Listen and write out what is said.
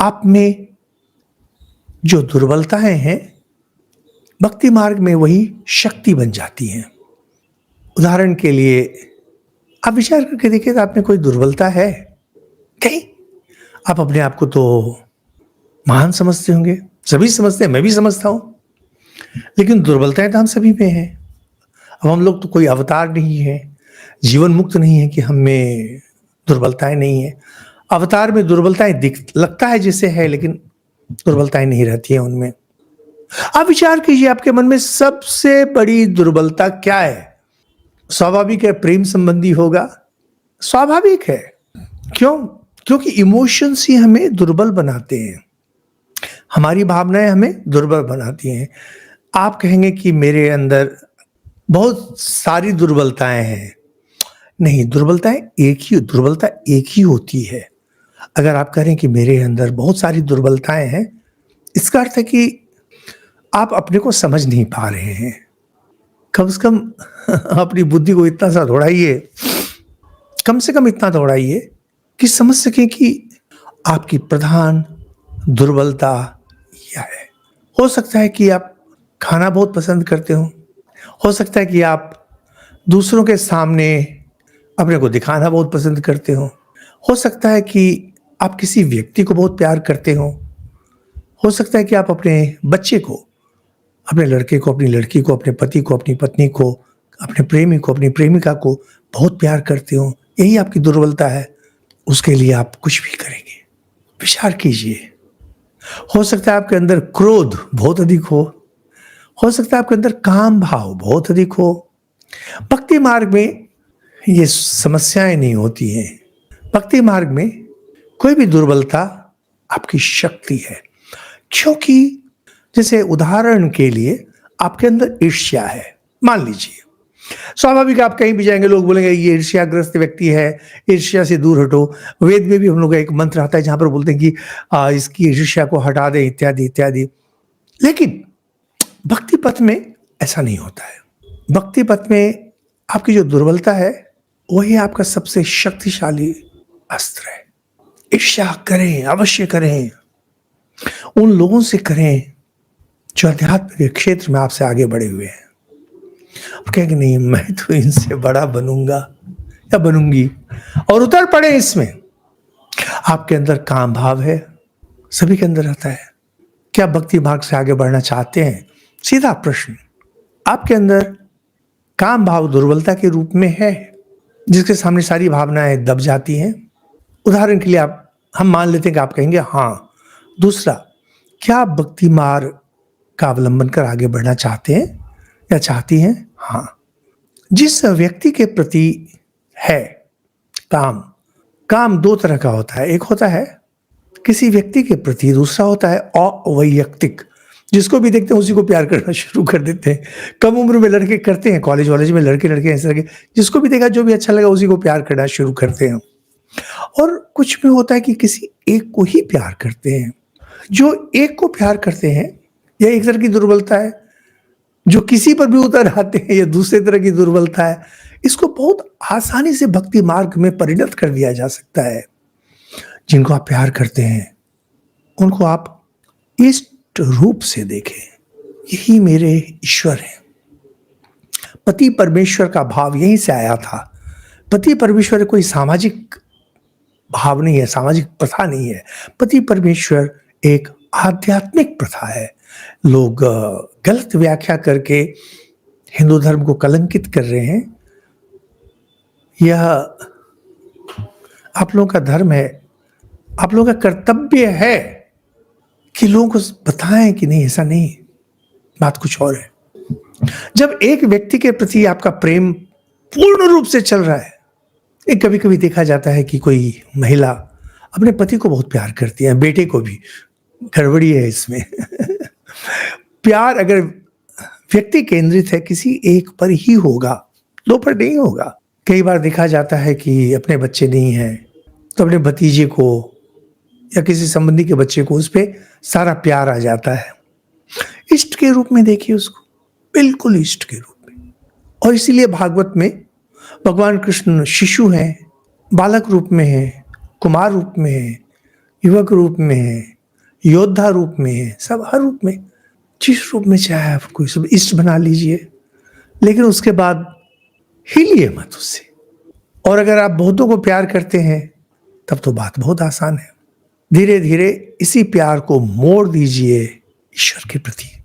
आप में जो दुर्बलताएं हैं, भक्ति मार्ग में वही शक्ति बन जाती हैं। उदाहरण के लिए आप विचार करके देखिए, तो आप में कोई दुर्बलता है कहीं? आप अपने आप को तो महान समझते होंगे, सभी समझते हैं, मैं भी समझता हूं, लेकिन दुर्बलताएं तो हम सभी में हैं। अब हम लोग तो कोई अवतार नहीं है, जीवन मुक्त नहीं है कि हम में दुर्बलताएं नहीं है। अवतार में दुर्बलताएं दिख लगता है जैसे है, लेकिन दुर्बलताएं नहीं रहती हैं उनमें। आप विचार कीजिए, आपके मन में सबसे बड़ी दुर्बलता क्या है? स्वाभाविक है, प्रेम संबंधी होगा, स्वाभाविक है। क्यों? क्योंकि इमोशंस ही हमें दुर्बल बनाते हैं, हमारी भावनाएं हमें दुर्बल बनाती हैं। आप कहेंगे कि मेरे अंदर बहुत सारी दुर्बलताएं हैं। नहीं, दुर्बलता एक ही होती है। अगर आप कह रहे हैं कि मेरे अंदर बहुत सारी दुर्बलताएं हैं, इसका अर्थ है कि आप अपने को समझ नहीं पा रहे हैं। कम से कम अपनी बुद्धि को इतना सा दौड़ाइए, कम से कम इतना दौड़ाइए कि समझ सकें कि आपकी प्रधान दुर्बलता क्या है। हो सकता है कि आप खाना बहुत पसंद करते हो सकता है कि आप दूसरों के सामने अपने को दिखाना बहुत पसंद करते हो सकता है कि आप किसी व्यक्ति को बहुत प्यार करते हो सकता है कि आप अपने बच्चे को, अपने लड़के को, अपनी लड़की को, अपने पति को, अपनी पत्नी को, अपने प्रेमी को, अपनी प्रेमिका को बहुत प्यार करते हो। यही आपकी दुर्बलता है। उसके लिए आप कुछ भी करेंगे। विचार कीजिए। हो सकता है आपके अंदर क्रोध बहुत अधिक हो सकता है आपके अंदर काम भाव बहुत अधिक हो। भक्ति मार्ग में ये समस्याएं नहीं होती हैं। भक्ति मार्ग में कोई भी दुर्बलता आपकी शक्ति है। क्योंकि जैसे उदाहरण के लिए आपके अंदर ईर्ष्या है, मान लीजिए। स्वाभाविक, आप कहीं भी जाएंगे लोग बोलेंगे ये ईर्ष्याग्रस्त व्यक्ति है, ईर्ष्या से दूर हटो। वेद में भी हम लोग का एक मंत्र आता है जहां पर बोलते हैं कि इसकी ईर्ष्या को हटा दे, इत्यादि इत्यादि। लेकिन भक्ति पथ में ऐसा नहीं होता है। भक्ति पथ में आपकी जो दुर्बलता है वही आपका सबसे शक्तिशाली अस्त्र है। ईर्ष्या करें, अवश्य करें, उन लोगों से करें जो अध्यात्म के क्षेत्र में आपसे आगे बढ़े हुए हैं। आप कहेंगे नहीं, मैं तो इनसे बड़ा बनूंगा या बनूंगी, और उतर पड़े इसमें। आपके अंदर काम भाव है, सभी के अंदर रहता है। क्या भक्ति मार्ग से आगे बढ़ना चाहते हैं? सीधा प्रश्न। आपके अंदर काम भाव दुर्बलता के रूप में है, जिसके सामने सारी भावनाएं दब जाती हैं। उदाहरण के लिए हम मान लेते हैं कि आप कहेंगे हाँ। दूसरा, क्या आप भक्ति मार्ग का अवलंबन कर आगे बढ़ना चाहते हैं या चाहती हैं? हाँ। जिस व्यक्ति के प्रति है काम दो तरह का होता है। एक होता है किसी व्यक्ति के प्रति, दूसरा होता है अवैयक्तिक। जिसको भी देखते हैं उसी को प्यार करना शुरू कर देते हैं। कम उम्र में लड़के करते हैं, कॉलेज वॉलेज में लड़के ऐसे लगे, जिसको भी देखा जो भी अच्छा लगा उसी को प्यार करना शुरू करते हैं। और कुछ में होता है कि किसी एक को ही प्यार करते हैं। जो एक को प्यार करते हैं, यह एक तरह की दुर्बलता है। जो किसी पर भी उतर आते हैं, यह दूसरे तरह की दुर्बलता है। इसको बहुत आसानी से भक्ति मार्ग में परिणत कर दिया जा सकता है। जिनको आप प्यार करते हैं उनको आप इष्ट रूप से देखें, यही मेरे ईश्वर हैं। पति परमेश्वर का भाव यहीं से आया था। पति परमेश्वर कोई सामाजिक भाव नहीं है, सामाजिक प्रथा नहीं है। पति परमेश्वर एक आध्यात्मिक प्रथा है। लोग गलत व्याख्या करके हिंदू धर्म को कलंकित कर रहे हैं। यह आप लोगों का धर्म है, आप लोगों का कर्तव्य है कि लोगों को बताएं कि नहीं, ऐसा नहीं, बात कुछ और है। जब एक व्यक्ति के प्रति आपका प्रेम पूर्ण रूप से चल रहा है, एक कभी कभी देखा जाता है कि कोई महिला अपने पति को बहुत प्यार करती है, बेटे को भी। गड़बड़ी है इसमें। प्यार अगर व्यक्ति केंद्रित है, किसी एक पर ही होगा, दो पर नहीं होगा। कई बार देखा जाता है कि अपने बच्चे नहीं हैं तो अपने भतीजे को या किसी संबंधी के बच्चे को उस पर सारा प्यार आ जाता है। इष्ट के रूप में देखिए उसको, बिल्कुल इष्ट के रूप में। और इसीलिए भागवत में भगवान कृष्ण शिशु हैं, बालक रूप में हैं, कुमार रूप में हैं, युवक रूप में है, योद्धा रूप में है, सब हर रूप में, जिस रूप में चाहे आप कोई सब इष्ट बना लीजिए, लेकिन उसके बाद हिलिए मत उससे। और अगर आप बहुतों को प्यार करते हैं तब तो बात बहुत आसान है। धीरे धीरे इसी प्यार को मोड़ दीजिए ईश्वर के प्रति।